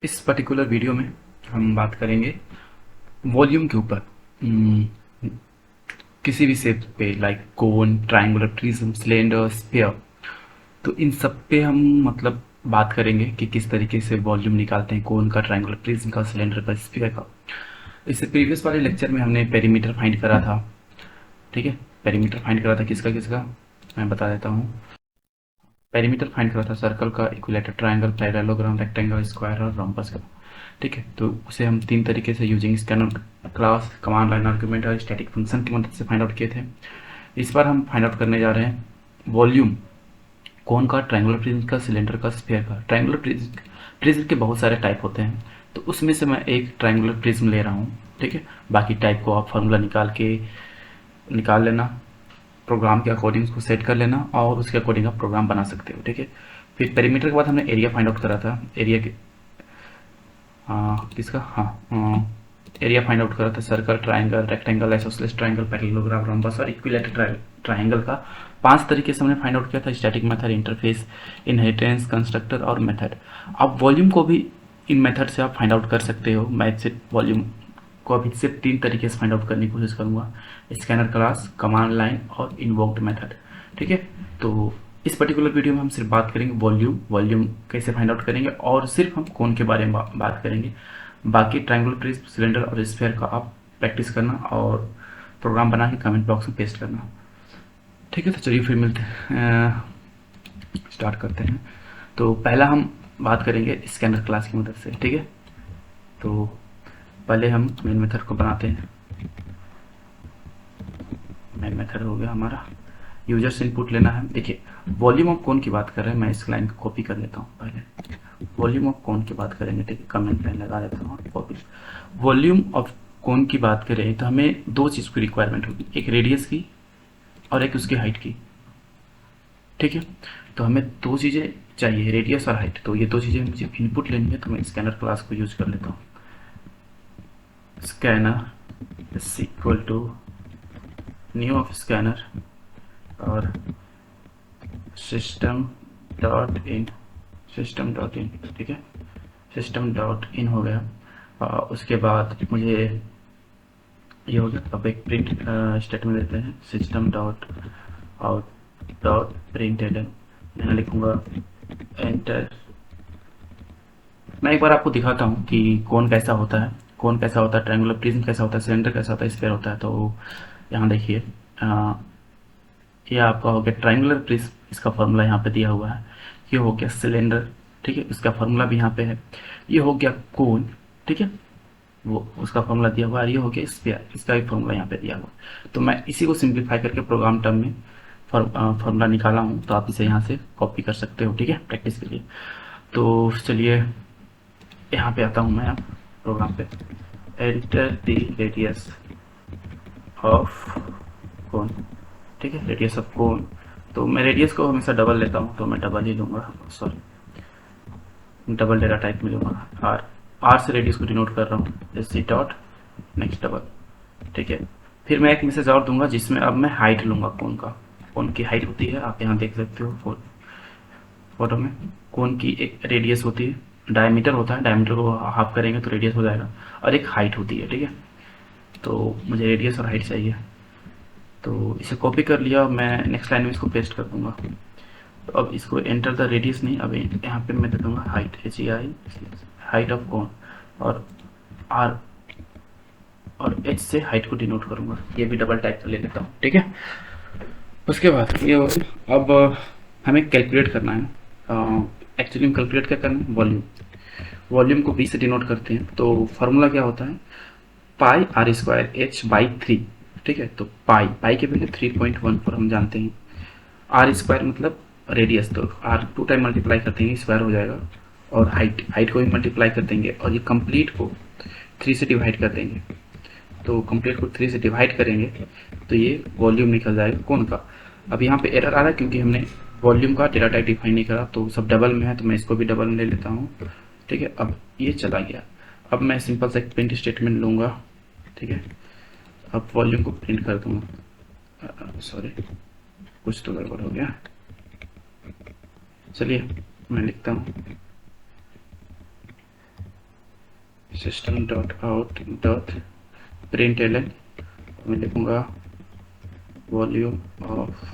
इस particular video में हम बात करेंगे वॉल्यूम के ऊपर। हम्म, किसी भी शेप पे लाइक कोन, ट्रायंगुलर, प्रिज्म, सिलेंडर, स्फीयर, तो इन सब पे हम मतलब बात करेंगे कि किस तरीके से वॉल्यूम निकालते हैं कोन का, ट्रायंगुलर, प्रिज्म का, सिलेंडर का, स्फीयर का। इससे प्रीवियस वाले लेक्चर में हमने पेरीमीटर फाइंड करा था। ठीक है, पेरीमीटर फाइंड करा था किसका किसका, मैं बता देता हूँ। पेरीमीटर फाइंड करा था सर्कल का, equilateral, triangle, parallelogram, rectangle, square और रोम्बस का। ठीक है, तो उसे हम तीन तरीके से using scanner, class, command line argument और स्टैटिक फंक्शन की मदद से फाइंड आउट किए थे। इस बार हम फाइंड आउट करने जा रहे हैं वॉल्यूम कौन का, ट्रायंगुलर प्रिज्म का, सिलेंडर का, स्फीयर का। ट्रायंगुलर प्रिज्म के बहुत सारे टाइप होते हैं, तो उसमें से मैं एक ट्रायंगुलर प्रिज्म ले रहा हूँ। ठीक है, बाकी टाइप को आप फार्मूला निकाल लेना, प्रोग्राम के अकॉर्डिंग उसको सेट कर लेना और उसके अकॉर्डिंग आप प्रोग्राम बना सकते हो। ठीक है, फिर पेरीमीटर के बाद हमने एरिया फाइंड आउट करा था। एरिया के किसका, हाँ, एरिया फाइंड आउट करा था circle, triangle, rectangle, isosceles triangle, parallelogram, rhombus और इक्विलेटरल ट्रायंगल का। पांच तरीके से हमने फाइंड आउट किया था: static method, interface, inheritance, constructor और मेथड। अब वॉल्यूम को भी इन मेथड से आप फाइंड आउट कर सकते हो। मैं सिर्फ वॉल्यूम को अभी सिर्फ तीन तरीके से फाइंड आउट करने की कोशिश करूंगा: स्कैनर, क्लास, कमांड लाइन और इन्वोक्ड मेथड। ठीक है, तो इस पर्टिकुलर वीडियो में हम सिर्फ बात करेंगे वॉल्यूम, वॉल्यूम कैसे फाइंड आउट करेंगे, और सिर्फ हम कोन के बारे में बात करेंगे। बाकी ट्रायंगुलर, प्रिज्म, सिलेंडर और स्फीयर का आप प्रैक्टिस करना और प्रोग्राम बना के कमेंट बॉक्स में पेस्ट करना। ठीक है, तो चलिए फिर मिलते हैं, स्टार्ट करते हैं। तो पहला हम बात करेंगे स्कैनर क्लास की मदद से। ठीक है, तो पहले हम मेन मेथड को बनाते हैं। मेन मेथड हो गया हमारा, यूजर से इनपुट लेना है। देखिए, वॉल्यूम ऑफ कौन की बात कर रहे हैं, मैं इस लाइन को कॉपी कर लेता हूँ पहले। वॉल्यूम ऑफ कौन की बात करेंगे, ठीक है, कमेंट लाइन लगा देता हूँ, कॉपी। वॉल्यूम ऑफ कौन की बात करें तो हमें दो चीज़ की रिक्वायरमेंट होगी, एक रेडियस की और एक उसकी हाइट की। ठीक है, तो हमें दो चीज़ें चाहिए, रेडियस और हाइट। तो ये दो चीज़ें मुझे इनपुट लेनी है, तो मैं स्कैनर क्लास को यूज कर लेता हूँ। Scanner is equal to new of scanner और system dot in, system dot in. ठीक है, सिस्टम डॉट इन हो गया। उसके बाद मुझे ये हो गया। अब एक प्रिंट स्टेटमेंट देते हैं, system dot out dot println. मैं लिखूंगा एंटर। मैं एक बार आपको दिखाता हूँ कि कौन कैसा होता है, कौन कैसा होता है, ट्रायंगुलर प्रिज्म कैसा होता है, सिलेंडर कैसा होता है, स्फीयर होता है। तो यहाँ देखिए, ये आपका हो गया ट्रायंगुलर प्रिज्म, इसका फॉर्मूला यहाँ पे दिया हुआ है। ये हो गया सिलेंडर, ठीक है, इसका फॉर्मूला भी यहाँ पे है। ये हो गया कोन, ठीक है, वो उसका फॉर्मूला दिया हुआ है। ये हो गया स्फीयर, इसका भी फॉर्मूला यहाँ पे दिया हुआ है। तो मैं इसी को सिंप्लीफाई करके प्रोग्राम टर्म में फॉर्मूला निकाला हूँ, तो आप इसे यहाँ से कॉपी कर सकते हो। ठीक है, प्रैक्टिस के लिए। तो चलिए यहाँ पे आता हूँ मैं अब प्रोग्राम पे। Enter the radius of cone. ठीक है, रेडियस ऑफ कोन। तो मैं रेडियस को हमेशा डबल लेता हूँ, तो मैं डबल ही लूँगा, सॉरी, डबल डेटा टाइप में लूँगा। आर, आर से रेडियस को डिनोट कर रहा हूँ, एस डॉट नेक्स्ट डबल। ठीक है, फिर मैं एक मैसेज और दूंगा जिसमें अब मैं हाइट लूँगा कोन का। कोन की हाइट होती है, आप यहाँ देख सकते हो फोटो में। कोन की एक रेडियस होती है, डायमीटर होता है, डायमीटर को हाफ करेंगे तो रेडियस हो जाएगा, और एक हाइट होती है। ठीक है, तो मुझे रेडियस और हाइट चाहिए, तो इसे कॉपी कर लिया। मैं नेक्स्ट लाइन में इसको पेस्ट कर दूंगा। तो अब इसको एंटर द रेडियस नहीं, अब यहाँ पे मैं दे दूंगा height, H E I, height of cone, और आर और एच से हाइट को डिनोट करूंगा। ये भी डबल टाइप का ले लेता हूँ। ठीक है, उसके बाद ये अब हमें कैलकुलेट करना है। एक्चुअली हम कैलकुलेट क्या करना है, वॉल्यूम। वॉल्यूम को बी से डिनोट करते हैं, तो फार्मूला क्या होता है, pi r square h by three. ठीक है, तो पाई, पाई के पहले 3.14 हम जानते हैं। आर स्क्वायर मतलब रेडियस, तो आर टू टाइम मल्टीप्लाई कर देंगे, स्क्वायर हो जाएगा। और हाइट, हाइट को भी मल्टीप्लाई कर देंगे, और ये कंप्लीट को 3 से डिवाइड कर देंगे। तो कंप्लीट को 3 से डिवाइड करेंगे तो ये वॉल्यूम निकल जाएगा कौन का। अब यहाँ पे एरर आ रहा है क्योंकि हमने वॉल्यूम का डेटा टाइप डिफाइन नहीं करा, तो सब डबल में है, तो मैं इसको भी डबल में ले लेता हूँ। ठीक है, अब ये चला गया। अब मैं सिंपल सा एक प्रिंट स्टेटमेंट लूँगा। ठीक है, अब वॉल्यूम को प्रिंट कर दूंगा। सॉरी, कुछ तो गड़बड़ हो गया। चलिए मैं लिखता हूँ system dot out dot println, मैं लिखूँगा वॉल्यूम ऑफ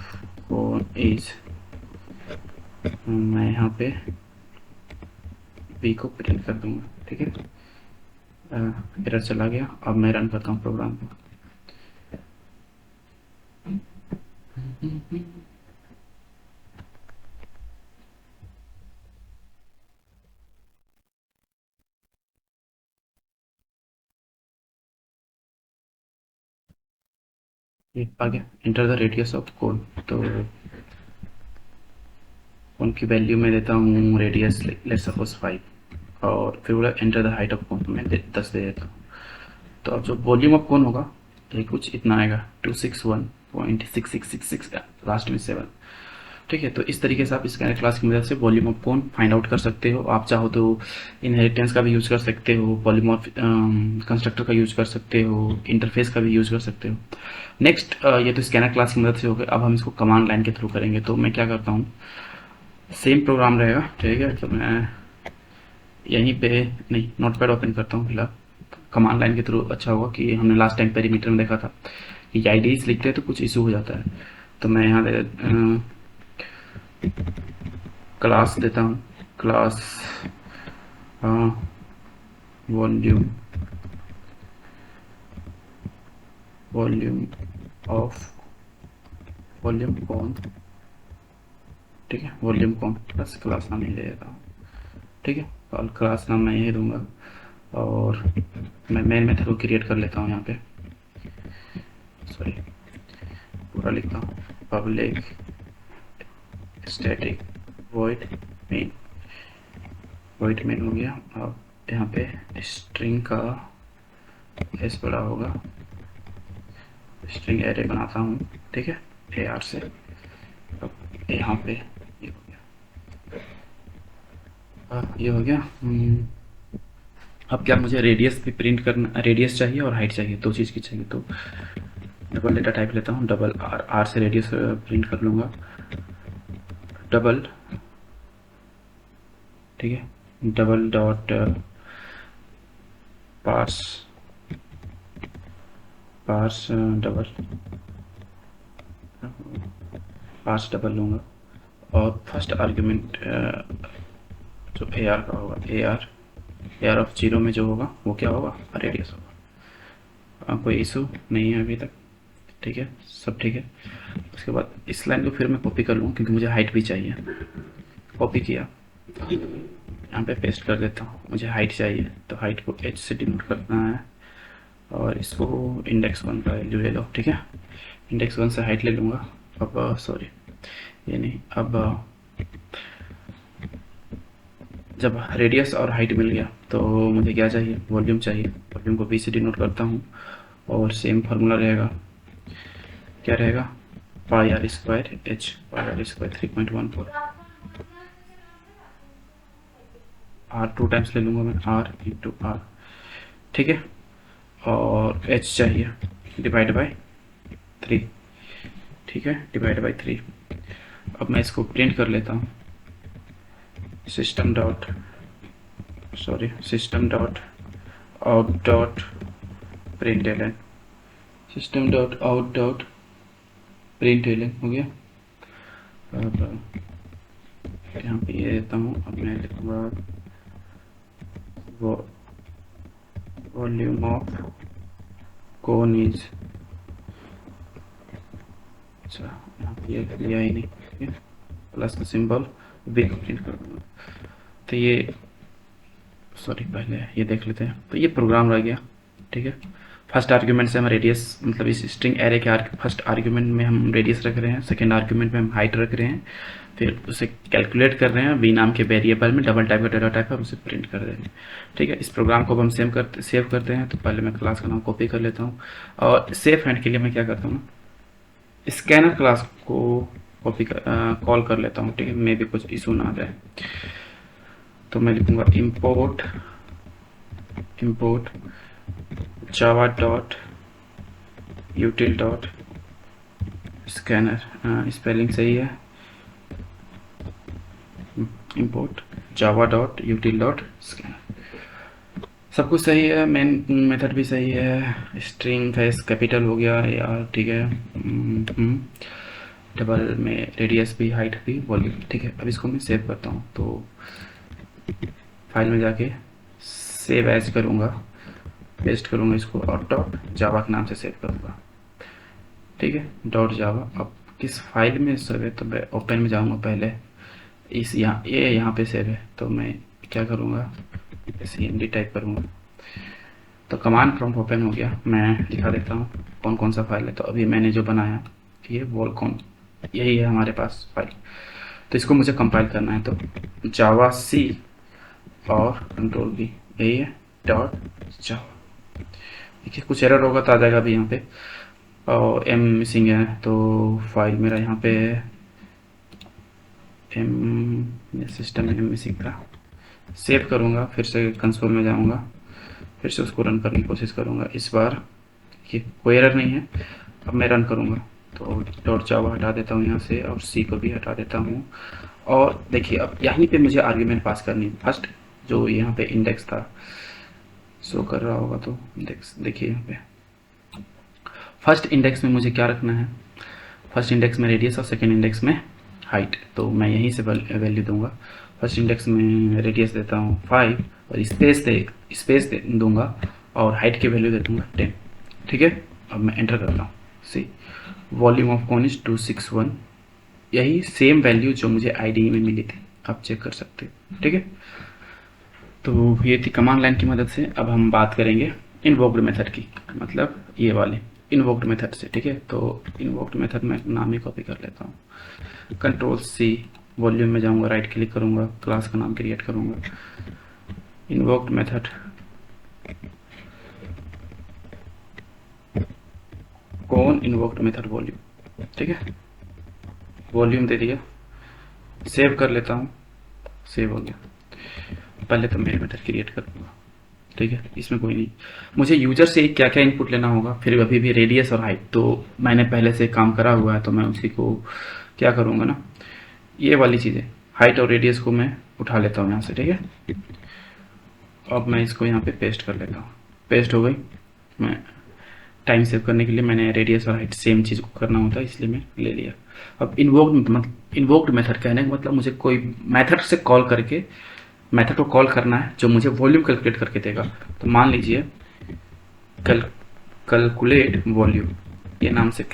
फोन इज, मैं यहाँ पे वी को प्रिंट कर दूंगा। ठीक है, एरर चला गया। अब मैं रन करता हूँ प्रोग्राम को। ये आ गया, enter the radius of cone. तो कोन की वैल्यू मैं देता हूँ रेडियस, लेट्स सपोज 5, और फिर बोला enter the height of cone, तो मैं 10 दे देता हूँ। तो अब जो वॉल्यूम ऑफ कोन होगा ये कुछ इतना आएगा, 261.6666, लास्ट में 7। ठीक है, तो इस तरीके से आप स्कैनर क्लास की मदद से volume of cone find out कर सकते हो। आप चाहो तो इनहेरिटेंस का भी यूज़ कर सकते हो, पॉलीमॉर्फ कंस्ट्रक्टर का यूज़ कर सकते हो, इंटरफेस का भी यूज़ कर सकते हो। नेक्स्ट, ये तो स्कैनर क्लास की मदद से हो गया। अब हम इसको कमांड लाइन के थ्रू करेंगे। तो मैं क्या करता हूँ, सेम प्रोग्राम रहेगा। ठीक है, तो मैं यहीं पे नहीं, नोटपैड ओपन करता हूँ फिलहाल। कमांड लाइन के थ्रू अच्छा होगा कि हमने लास्ट टाइम पेरीमीटर में देखा था कि आईडीज लिखते हैं तो कुछ इशू हो जाता है। तो मैं यहाँ क्लास देता हूँ, class volume volume of volume कौन। ठीक है, वॉल्यूम कौन प्लस क्लास नाम ही दे देता हूँ। ठीक है, और क्लास नाम मैं यही दूंगा, और मैं मेन मेथड को क्रिएट कर लेता हूँ। यहाँ पे सॉरी, पूरा लिखता हूँ, public static void main. Void main हो गया। अब यहाँ पे स्ट्रिंग का एस बड़ा होगा, स्ट्रिंग एरे बनाता हूँ। ठीक है, AR से। अब यहाँ पे ये हो गया, ये हो गया। अब क्या मुझे रेडियस भी प्रिंट करना, रेडियस चाहिए और हाइट चाहिए, दो चीज़ की चाहिए। तो डबल डेटा टाइप लेता हूँ, डबल आर से रेडियस प्रिंट कर लूँगा, डबल। ठीक है, double dot parse parse double parse double लूँगा, और फर्स्ट आर्ग्यूमेंट जो AR का होगा, AR ऑफ 0 में जो होगा वो क्या होगा, रेडियस होगा। कोई इशू नहीं है अभी तक। ठीक है, सब ठीक है। उसके बाद इस लाइन को फिर मैं कॉपी कर लूँ क्योंकि मुझे हाइट भी चाहिए। कॉपी किया, यहाँ पे पेस्ट कर देता हूँ। मुझे हाइट चाहिए तो हाइट को H से डिनोट करना है, और इसको इंडेक्स 1 का वैल्यू ले लो। ठीक है, इंडेक्स 1 से हाइट ले लूँगा। अब सॉरी, ये नहीं, अब जब रेडियस और हाइट मिल गया तो मुझे क्या चाहिए, वॉल्यूम चाहिए। वॉल्यूम को V से डिनोट करता हूँ, और सेम फार्मूला रहेगा, क्या रहेगा, pi r square H, pi r square 3.14, R 2 times ले लूँगा मैं, R इंटू R। ठीक है, और H चाहिए डिवाइड बाय 3। ठीक है, डिवाइड बाय 3। अब मैं इसको प्रिंट कर लेता हूँ, system dot out dot println, system dot out dot println हो गया। अब यहाँ पे ये देता हूँ, अब मैं लिखूँगा वॉल्यूम ऑफ कोन इज, अच्छा यहाँ पे ये लिया ही नहीं। ठीक है, प्लस का सिंबल भी प्रिंट कर दूँगा। तो ये सॉरी, पहले ये देख लेते हैं। तो ये प्रोग्राम रह गया। ठीक है, फर्स्ट आर्ग्यूमेंट से हम रेडियस, मतलब इस स्ट्रिंग एरे के फर्स्ट आर्ग्यूमेंट में हम रेडियस रख रहे हैं, सेकेंड आर्ग्यूमेंट में हम हाइट रख रहे हैं, फिर उसे कैलकुलेट कर रहे हैं वी नाम के वेरिएबल में, डबल टाइप का डेटा टाइप है, और उसे प्रिंट कर देंगे। ठीक है, इस प्रोग्राम को अब हम सेव करते हैं। तो पहले मैं क्लास का नाम कॉपी कर लेता हूँ, और सेफ हैंड के लिए मैं क्या करता हूँ, स्कैनर क्लास को कॉपी कॉल कर लेता हूँ। ठीक है, मे भी कुछ इशू ना आ जाए। तो मैं लिखूँगा import Java dot यूटिल dot scanner, spelling सही है, import Java dot यूटिल dot scanner. सब कुछ सही है, मेन मेथड भी सही है, स्ट्रिंग फेस कैपिटल हो गया यार, ठीक है। डबल में रेडियस भी, हाइट भी, वॉल्यूम, ठीक है। अब इसको मैं सेव करता हूँ, तो फाइल में जाके सेव एज करूँगा, पेस्ट करूँगा इसको और डॉट जावा के नाम से सेव करूँगा, ठीक है। डॉट जावा। अब किस फाइल में सेव है, तो मैं ओपन में जाऊँगा पहले, इस यहाँ ये यहाँ पे सेव है, तो मैं क्या करूँगा, cmd टाइप करूँगा, तो कमांड प्रॉम्प्ट ओपन हो गया। मैं दिखा देता हूँ कौन कौन सा फाइल है। तो अभी मैंने जो बनाया ये वॉलकॉन, यही है हमारे पास फाइल। तो इसको मुझे कंपाइल करना है, तो जावा सी और कंट्रोल V, यही है, डॉट जावा। देखिए कुछ एरर होगा तो आ जाएगा अभी यहाँ पे, और एम मिसिंग है, तो फाइल मेरा यहाँ पे एम, सिस्टम में एम मिसिंग था। सेव करूँगा, फिर से कंसोल में जाऊँगा, फिर से उसको रन करने की कोशिश करूँगा। इस बार ये कोई एरर नहीं है। अब मैं रन करूँगा, तो डॉट जावा हटा देता हूँ यहाँ से, और सी को भी हटा देता हूँ। और देखिए अब यहीं पे मुझे आर्ग्यूमेंट पास करनी है। फर्स्ट जो यहाँ पे इंडेक्स था, शो कर रहा होगा, तो इंडेक्स देखिए यहाँ पे फर्स्ट इंडेक्स में मुझे क्या रखना है, फर्स्ट इंडेक्स में रेडियस और सेकेंड इंडेक्स में हाइट। तो मैं यहीं से वैल्यू दूंगा। फर्स्ट इंडेक्स में रेडियस देता हूँ 5 और स्पेस दूंगा, और हाइट की वैल्यू दे दूंगा 10, ठीक है। अब मैं एंटर करता हूँ, सी वॉल्यूम ऑफ कॉन इज 261, यही सेम वैल्यू जो मुझे आईडी में मिली थी, आप चेक कर सकते हो, ठीक है। तो ये थी कमांड लाइन की मदद से। अब हम बात करेंगे इन्वोक्ड मेथड की, मतलब ये वाले इन्वोक्ड मेथड से, ठीक है। तो इन्वोक्ड मेथड में नाम ही कॉपी कर लेता हूँ, कंट्रोल सी, वॉल्यूम में जाऊंगा, राइट क्लिक करूंगा, क्लास का नाम क्रिएट करूंगा, इन्वोक्ड मेथड, कौन इन्वोक्ड मेथड वॉल्यूम, ठीक है। वॉल्यूम दे दिया, सेव कर लेता हूँ, सेव हो गया। पहले तो मेरे मेथड क्रिएट करूंगा, ठीक है। इसमें कोई नहीं, मुझे यूजर से क्या क्या इनपुट लेना होगा, फिर अभी भी रेडियस और हाइट तो मैंने पहले से काम करा हुआ है, तो मैं उसी को क्या करूँगा ना, ये वाली चीज़ें हाइट और रेडियस को मैं उठा लेता हूँ यहाँ से, ठीक है। अब मैं इसको यहाँ पे पेस्ट कर लेता हूँ, पेस्ट हो गई। मैं टाइम सेव करने के लिए मैंने रेडियस और हाइट सेम चीज़ को करना होता है, इसलिए मैं ले लिया। अब इन्वोक्ड मेथड कहने का मतलब मुझे कोई मेथड से कॉल करके, मेथड को कॉल करना है जो मुझे वॉल्यूम कैलकुलेट करके देगा। तो मान लीजिए कैलकुलेट वॉल्यूम, ये नाम से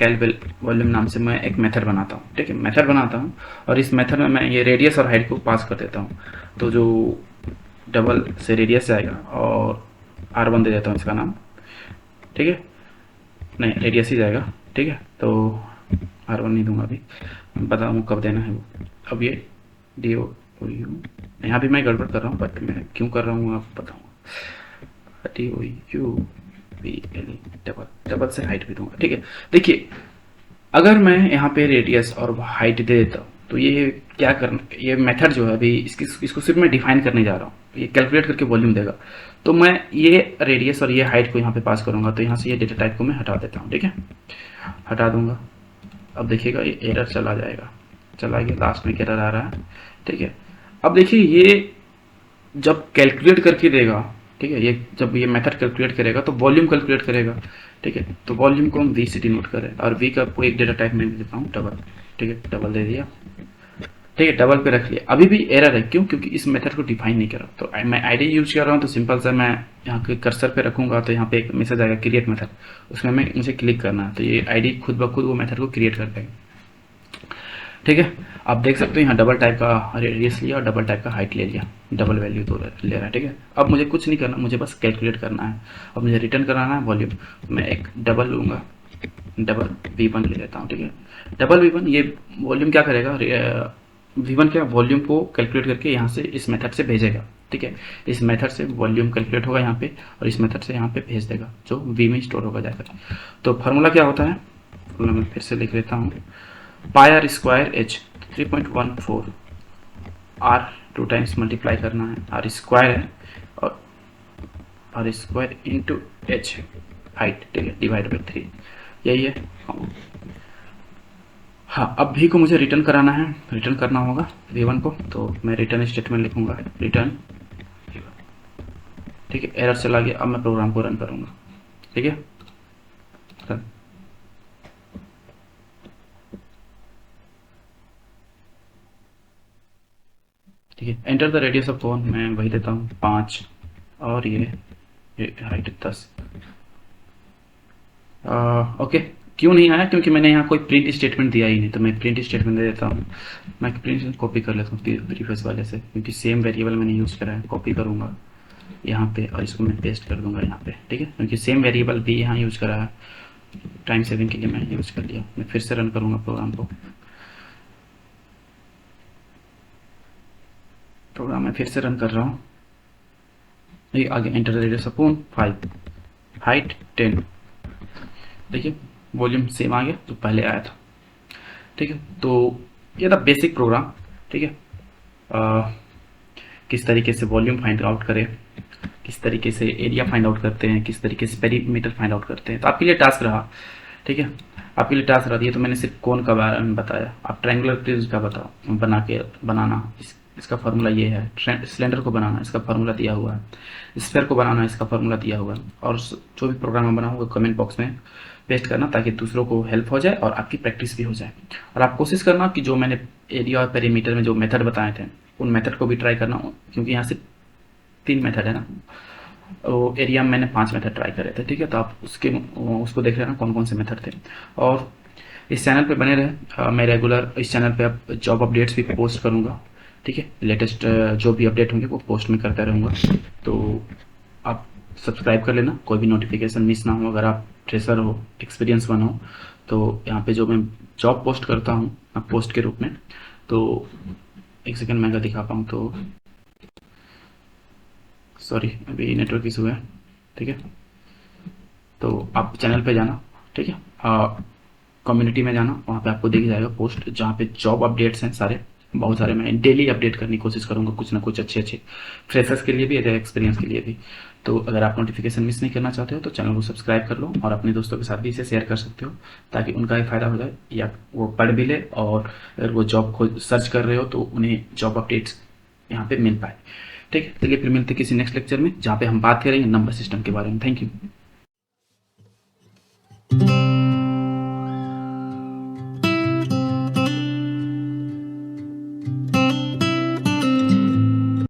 वॉल्यूम नाम से मैं एक मेथड बनाता हूँ, ठीक है। मेथड बनाता हूँ और इस मेथड में मैं ये रेडियस और हाइट को पास कर देता हूँ। तो जो डबल से रेडियस जाएगा और R1 दे देता हूँ इसका नाम, ठीक है। नहीं, रेडियस ही जाएगा, ठीक है। तो R1 नहीं दूंगा अभी, बताऊँ कब देना है वो। अब ये डी ओ यू, यहाँ भी मैं गड़बड़ कर रहा हूँ, बट मैं क्यों कर रहा हूँ आप बताऊँगा। D O U B L double से हाइट भी दूंगा, ठीक है। देखिए अगर मैं यहाँ पे रेडियस और हाइट दे देता हूँ, तो ये क्या करना, ये मेथड जो है अभी इसको सिर्फ मैं डिफाइन करने जा रहा हूँ, ये कैलकुलेट करके वॉल्यूम देगा। तो मैं ये रेडियस और ये हाइट को यहाँ पे पास करूँगा, तो यहाँ से ये डेटा टाइप को मैं हटा देता हूँ, ठीक है, हटा दूंगा। अब देखिएगा ये एरर चला जाएगा, चला गया, लास्ट में एरर आ रहा है, ठीक है। अब देखिए ये जब कैलकुलेट करके देगा, ठीक है, ये जब ये मेथड कैलकुलेट करेगा तो वॉल्यूम कैलकुलेट करेगा, ठीक है। तो वॉल्यूम को हम वी से डिनोट करें, और वी का कोई एक डेटा टाइप मैं देता हूँ डबल, ठीक है, डबल दे दिया, ठीक है, डबल पे रख लिया। अभी भी एरर है, क्यों, क्योंकि इस मेथड को डिफाइन नहीं करा। तो मैं आईडी यूज कर रहा हूँ, तो सिंपल सा मैं यहाँ के कर्सर पे रखूंगा, तो यहाँ पे एक मैसेज आएगा क्रिएट मेथड, उसमें मुझे क्लिक करना है, तो ये आईडी खुद ब खुद वो मेथड को क्रिएट कर देगा, ठीक है। आप देख सकते हो यहाँ डबल टाइप का रेडियस लिया और डबल टाइप का हाइट ले लिया, डबल वैल्यू तो ले रहा है, ठीक है। अब मुझे कुछ नहीं करना, मुझे बस कैलकुलेट करना है। अब मुझे रिटर्न कराना है वॉल्यूम, मैं एक डबल लूँगा, डबल V1 ले लेता हूँ, ठीक है। डबल V1 ये वॉल्यूम क्या करेगा, V1 क्या वॉल्यूम को कैलकुलेट करके यहाँ से इस मेथड से भेजेगा, ठीक है। इस मेथड से वॉल्यूम कैलकुलेट होगा यहाँ पे, और इस मेथड से यहाँ पे भेज देगा, जो V में स्टोर होगा जाकर। तो फार्मूला क्या होता है, फार्मूला मैं फिर से लिख लेता हूँ, pi r square h 3.14, r 2 times multiply करना है, आर स्क्वायर है, और r square into h height, ठीक है, डिवाइड बाई 3, यही है। हाँ, अब भी को मुझे रिटर्न कराना है, रिटर्न करना होगा V1 को, तो मैं रिटर्न स्टेटमेंट लिखूंगा, रिटर्न ठीक है, एरर चला गया। अब मैं प्रोग्राम को रन करूँगा। ठीक है, रन। ठीक है, enter the radius of cone, मैं वही देता हूँ 5, और ये हाइट 10। ओके, क्यों नहीं आया? क्योंकि मैंने यहाँ कोई प्रिंट स्टेटमेंट दिया ही नहीं, तो मैं प्रिंट स्टेटमेंट दे देता हूँ। मैं प्रिंट कॉपी कर लेता हूँ प्रीवियस वाले से, क्योंकि सेम वेरिएबल मैंने यूज़ करा है। कॉपी करूँगा यहाँ पे और इसको मैं पेस्ट कर दूंगा यहाँ पे। ठीक है, क्योंकि सेम वेरिएबल भी यहाँ यूज़ करा है, टाइम सेविंग के लिए मैंने यूज़ कर लिया। मैं फिर से रन करूँगा प्रोग्राम को। प्रोग्राम मैं फिर से रन कर रहा हूँ। ये आगे एंटर रेडियस ऑफ 5, हाइट 10। देखिए, वॉल्यूम सेम आ गया जो पहले आया था। ठीक है, तो ये था बेसिक प्रोग्राम। ठीक है, किस तरीके से वॉल्यूम फाइंड आउट करें, किस तरीके से एरिया फाइंड आउट करते हैं, किस तरीके से पेरीमीटर फाइंड आउट करते हैं। तो आपके लिए टास्क रहा। ठीक है, आपके लिए टास्क रहा। ये तो मैंने सिर्फ कोन का बारे में बताया। आप ट्रायंगुलर प्रिज्म का बताओ, बनाना इसका फार्मूला ये है। सिलेंडर को बनाना, इसका फार्मूला दिया हुआ है। स्फीयर को बनाना, इसका फार्मूला दिया हुआ है। और जो भी प्रोग्राम मैं बनाऊँ वो कमेंट बॉक्स में पेस्ट करना, ताकि दूसरों को हेल्प हो जाए और आपकी प्रैक्टिस भी हो जाए। और आप कोशिश करना कि जो मैंने एरिया और पेरीमीटर में जो मेथड बताए थे, उन मेथड को भी ट्राई करना, क्योंकि यहाँ से 3 मेथड है ना। वो एरिया में मैंने 5 मेथड ट्राई करे थे। ठीक है, तो आप उसको देख लेना कौन कौन से मेथड थे। और इस चैनल पे बने रहे। मैं रेगुलर इस चैनल पे अब जॉब अपडेट्स भी पोस्ट करूँगा। ठीक है, लेटेस्ट जो भी अपडेट होंगे वो पोस्ट में करता रहूँगा। तो आप सब्सक्राइब कर लेना, कोई भी नोटिफिकेशन मिस ना हो। अगर आप फ्रेशर हो, एक्सपीरियंस वन हो, तो यहाँ पे जो मैं जॉब पोस्ट करता हूँ पोस्ट के रूप में, तो एक सेकंड मैं अगर दिखा पाऊँ तो, सॉरी अभी नेटवर्क इशू है। ठीक है, तो आप चैनल पे जाना। ठीक है, कम्युनिटी में जाना, वहाँ पे आपको दिख जाएगा पोस्ट जहाँ पे जॉब अपडेट्स हैं सारे। बहुत सारे मैं डेली अपडेट करने की कोशिश करूँगा, कुछ ना कुछ अच्छे अच्छे, फ्रेशर्स के लिए भी, एक्सपीरियंस के लिए भी। तो अगर आप नोटिफिकेशन मिस नहीं करना चाहते हो तो चैनल को सब्सक्राइब कर लो, और अपने दोस्तों के साथ भी इसे शेयर कर सकते हो, ताकि उनका भी फ़ायदा हो जाए, या वो पढ़ भी ले, और अगर वो जॉब को सर्च कर रहे हो तो उन्हें जॉब अपडेट्स यहाँ पे मिल पाए। ठीक है, चलिए फिर मिलते हैं किसी नेक्स्ट लेक्चर में, जहाँ पे हम बात करेंगे नंबर सिस्टम के बारे में। Thank you.